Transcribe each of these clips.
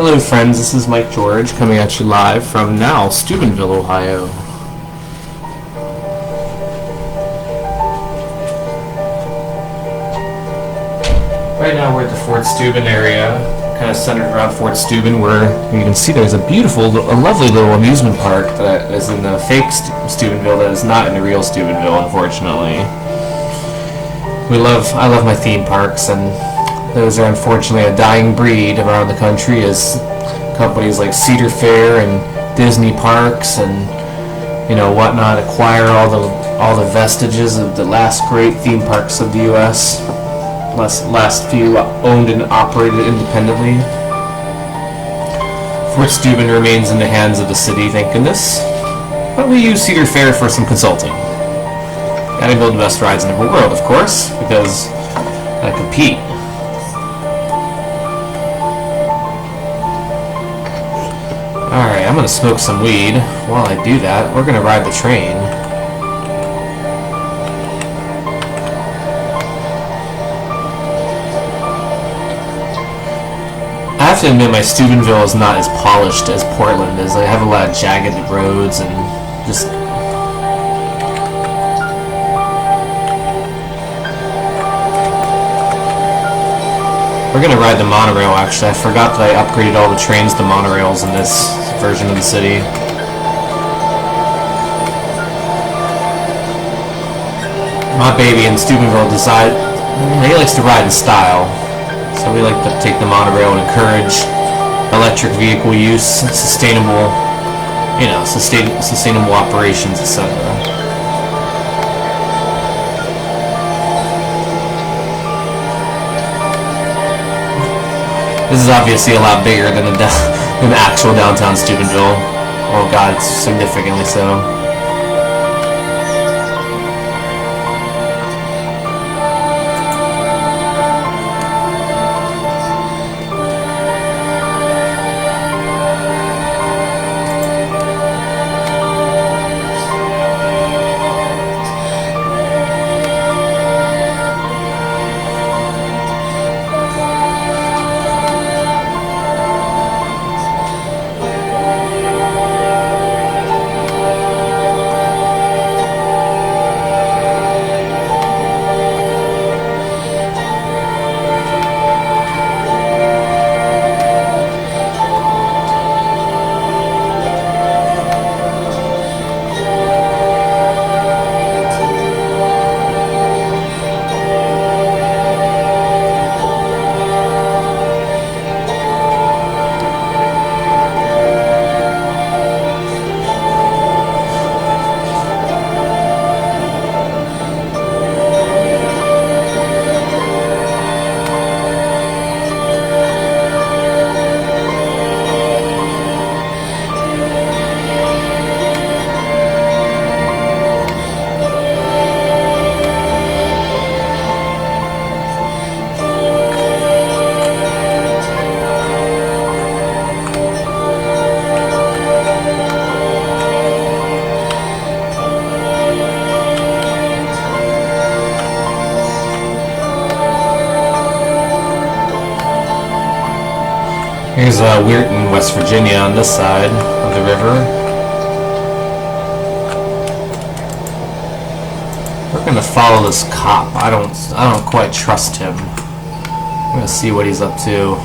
Hello friends, this is Mike George coming at you live from now Steubenville, Ohio. Right now we're at the Fort Steuben area, kind of centered around Fort Steuben, where you can see there's a lovely little amusement park that is in the fake Steubenville that is not in the real Steubenville, unfortunately. I love my theme parks, and those are unfortunately a dying breed around the country as companies like Cedar Fair and Disney Parks and whatnot acquire all the vestiges of the last great theme parks of the U.S. Last few owned and operated independently. Fort Steuben remains in the hands of the city, thank goodness. But we use Cedar Fair for some consulting. Gotta build the best rides in the world, of course, because I compete. Alright, I'm gonna smoke some weed. While I do that, we're gonna ride the train. I have to admit, my Steubenville is not as polished as Portland is. I have a lot of jagged roads and just... We're gonna ride the monorail, actually. I forgot that I upgraded all the trains to monorails in this version of the city. My baby in Steubenville he likes to ride in style. So we like to take the monorail and encourage electric vehicle use, sustainable operations, etc. This is obviously a lot bigger than the actual downtown Steubenville. Oh god, it's significantly so. Here's Weirton, West Virginia on this side of the river. We're gonna follow this cop. I don't quite trust him. I'm gonna see what he's up to.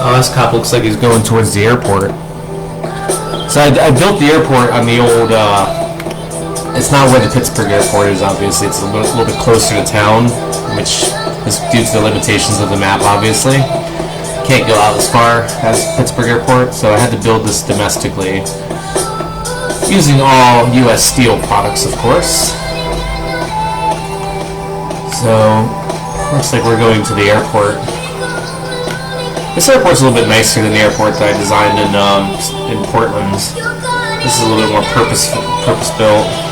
Oh, this cop looks like he's going towards the airport. So I built the airport on the old, it's not where the Pittsburgh airport is, obviously. It's a little bit closer to town, which is due to the limitations of the map, obviously. can't go out as far as Pittsburgh Airport, so I had to build this domestically, using all U.S. steel products, of course. So, looks like we're going to the airport. This airport's a little bit nicer than the airport that I designed in Portland. This is a little bit more purpose-built.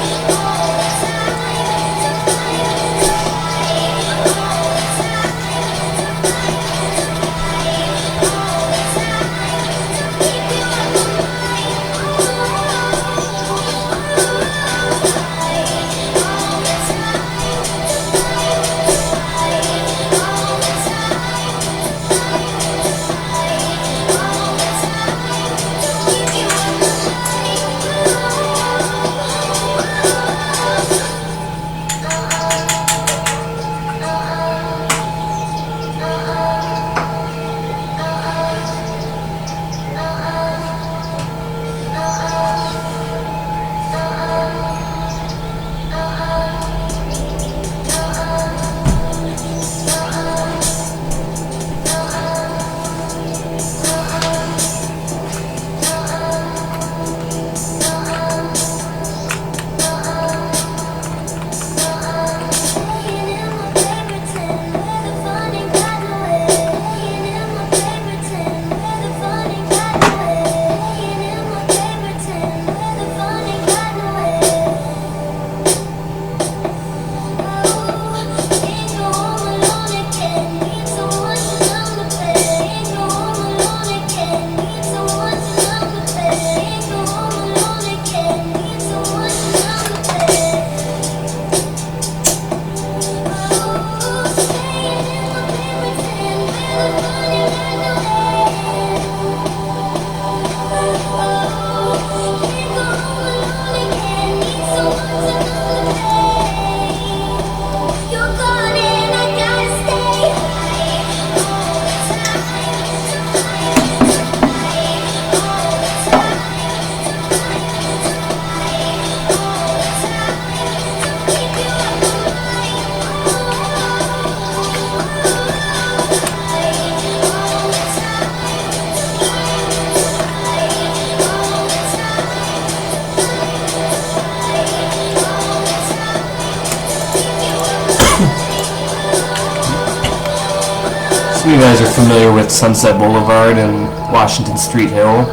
You guys are familiar with Sunset Boulevard and Washington Street Hill.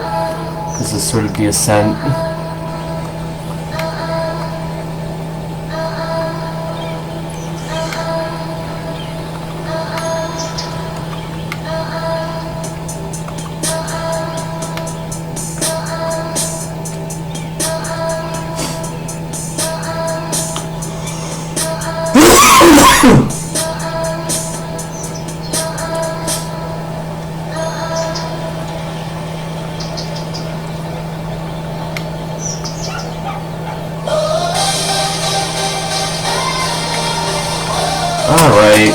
This is sort of the ascent. Alright.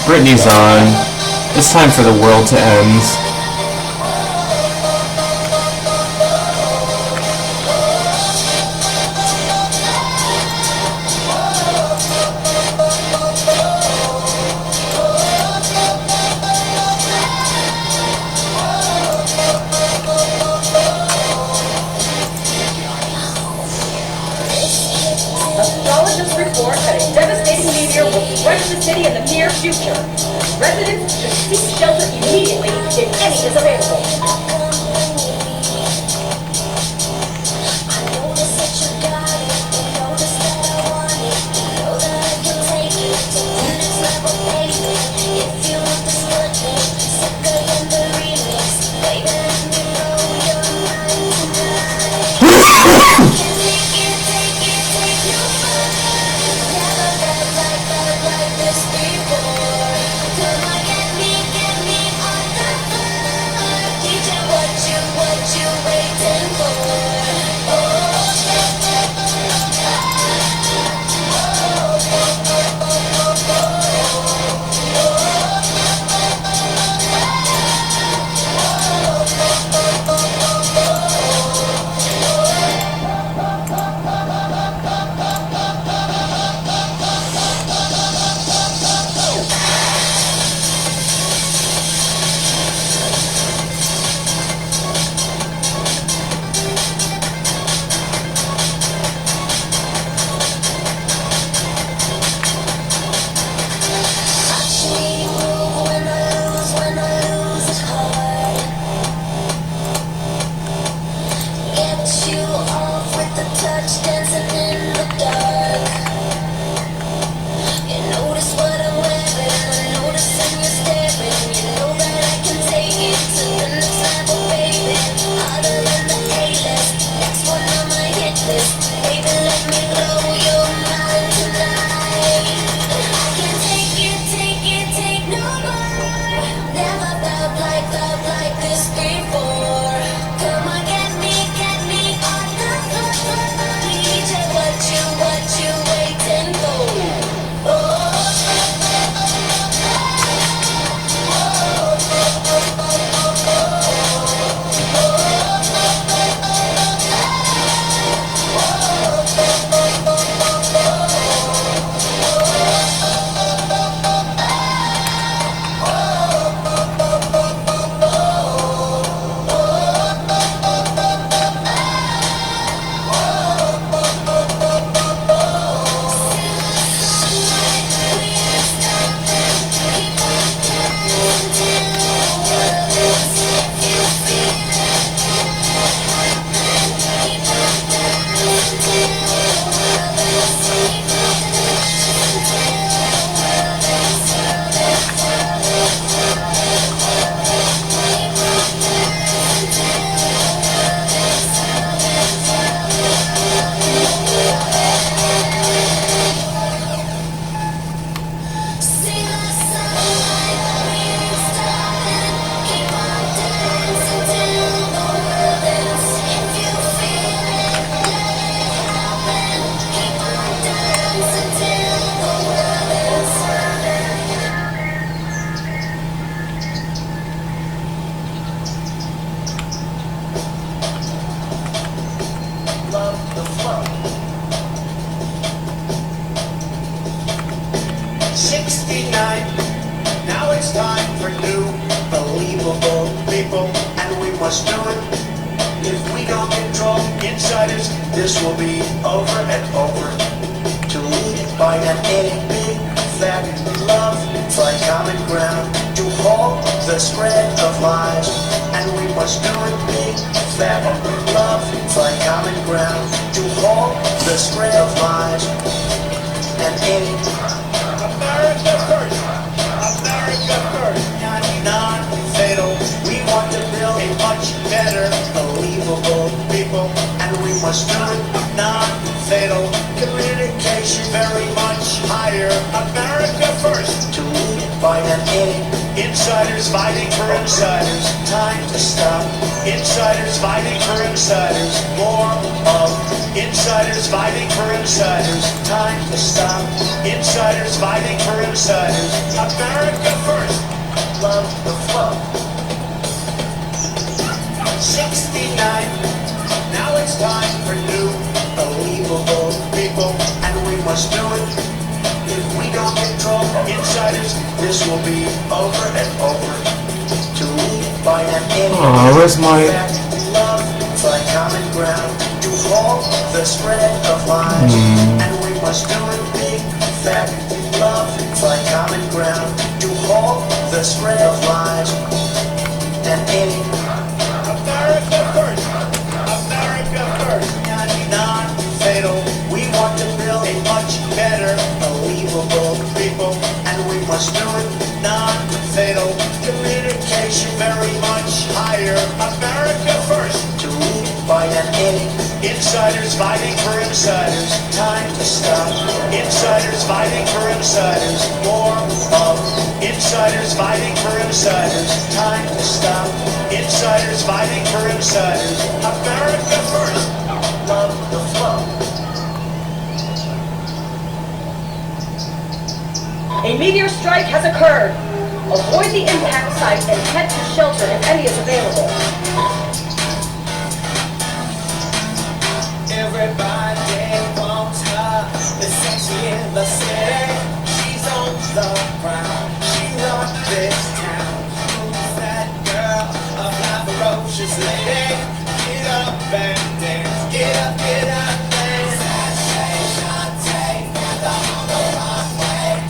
Britney's on. It's time for the world to end. Astrologists report that a devastating meteor will strike the city in the near future. Residents should seek shelter immediately if any is available. insiders, this will be over and over. To lead by an any big fat love, it's like common ground. To halt the spread of lies, and we must do it big fat love, it's like common ground. To halt the spread of lies, and any America first, America first, non-fatal. We want to build a much better, believable people, and we must do it non-fatal. Communication very much higher. America first. To lead by an any. Insiders fighting for insiders. Time to stop. Insiders fighting for insiders. More of insiders fighting for insiders. Time to stop. Insiders fighting for insiders. America first. Love the flow. 69. Now it's time for new, believable people, and we must do it. If we don't control insiders, this will be over and over. To lead by an any. Where's my... Love, it's like common ground. To halt the spread of lies, and we must do it big, fat love, it's like common ground. To halt the spread of lies, and any. America first, America first, non-fatal. We want to build a much better, believable people, and we must do it non-fatal. Communication very much higher. America first. To lead by an any. Insiders fighting for insiders. Time to stop. Insiders fighting for insiders. More of insiders fighting for insiders. Time to stop. Insiders fighting for insiders. America first. Love the flow. A meteor strike has occurred. Avoid the impact site and head to shelter if any is available. Everybody wants her, the sexy in the city. She's on the ground, she runs this town. Who's that girl, a fly ferocious lady? Get up and dance, get up and dance. Sashay, Shantae, and the runway.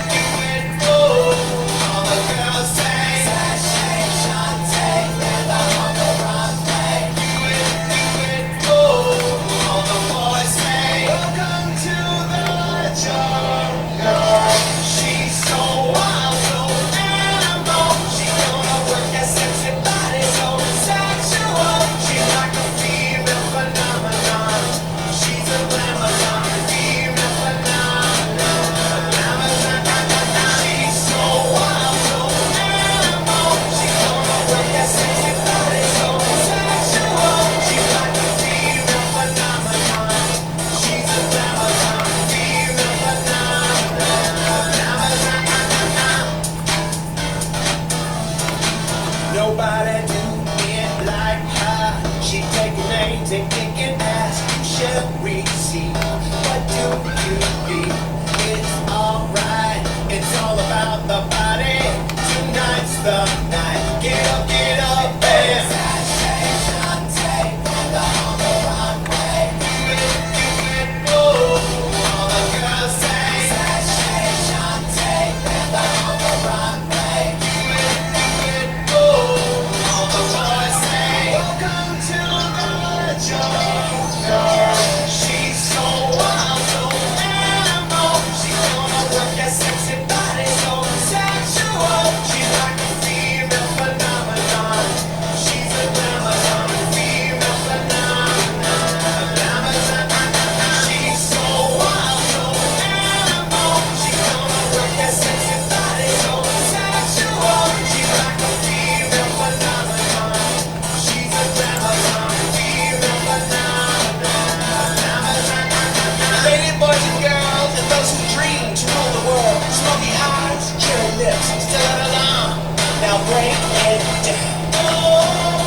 Do it, oh, all the girls say. Sashay, Shantae, and the runway. Do it, oh. Welcome to the jungle. She's so wild, so animal. She's gonna work that sexy body so sexual. She's like a female phenomenon. She's a Amazon female phenomenon. She's so wild, so animal. She's gonna work that sexy body so sexual. She's like a female phenomenon. Nobody do it like her. She take names and kick an ass. You should receive. What do you need? It's alright. It's all about the body. Tonight's the night. Get up, and Sashay, Shantae, and on the runway. Do it, oh, all the girls say. Sashay, Shantae, and on the runway. Do it, oh, all the boys say. Welcome to the jungle. She's so wild, so animal. She's gonna work that sexy body so sexual. She's like a female phenomenon. She's a Amazon female phenomenon. She's so wild, so animal. She's gonna work that sexy body so sexual. She's like a female phenomenon. She's a Amazon female phenomenon. Lady boys and girls and those who dream to rule the world. Smoky eyes, cherry lips, still at alarm. Now break it down. Oh.